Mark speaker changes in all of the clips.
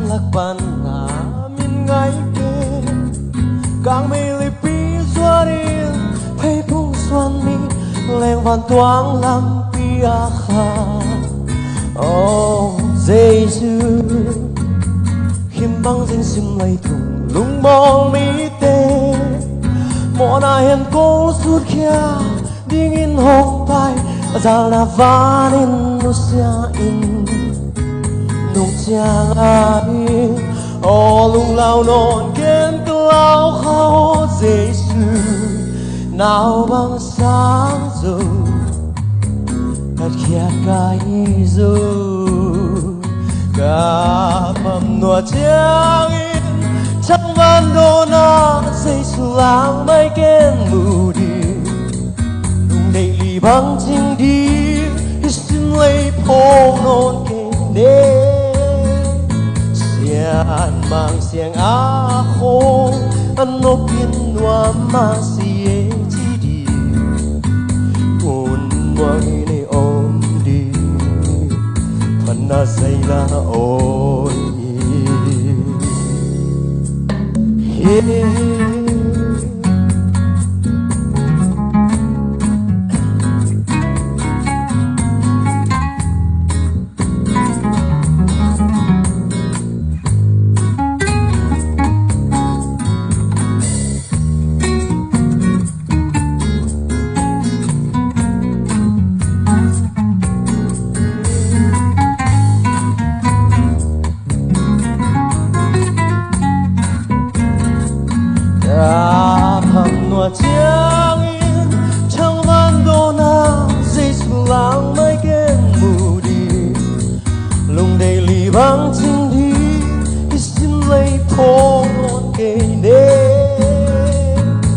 Speaker 1: lakpan namin ngayon càng mây lì pi xóa đi thấy phung xoan mi leng van toang lam pia kha oh Jesus khiêm băng danh sim lay thùng lung mong mi tê mò na hiền cô suốt kia đi in hồng bay ra là van in nu sia in nung chiang ai ô lung lao non ken lao khao Giêsu nào bằng sáng rồi thật khiết cái rồi cả mầm nua chiang in chắc van đô na Giêsu lang mai ken mù đi nung đầy lì bằng chinh đi xin lấy phố non ken đê sian mang siang ako ano pinwa masiye chidi kun wang ni om di panasay na oy thầm nua chiang in chẳng van đô na Giêsu lang mai ken mù đi lung đầy lì bằng chinh đi xin lấy phố non cây đê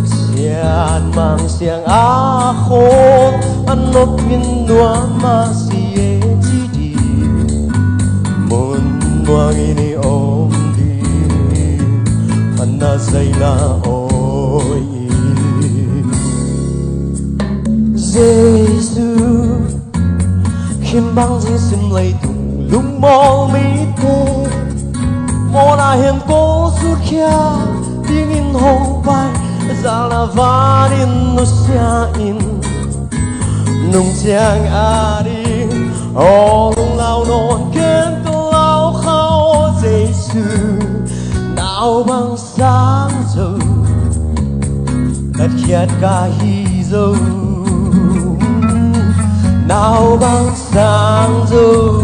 Speaker 1: sian mang siang a khôn ăn nốt min nua ma siê chi đi mun muang ini om đi phần na say la ôi Giêsu khiêm băng dinh sim lay thùng lung mong mi tê mò na hiền cô suốt kia tiếng in hồng bay ra là van in nu sia in nung chiang a đi ô lung lao non ken lao khao Giêsu nào bằng sáng rồi thật khiết cả hy dâu nào bằng sáng rồi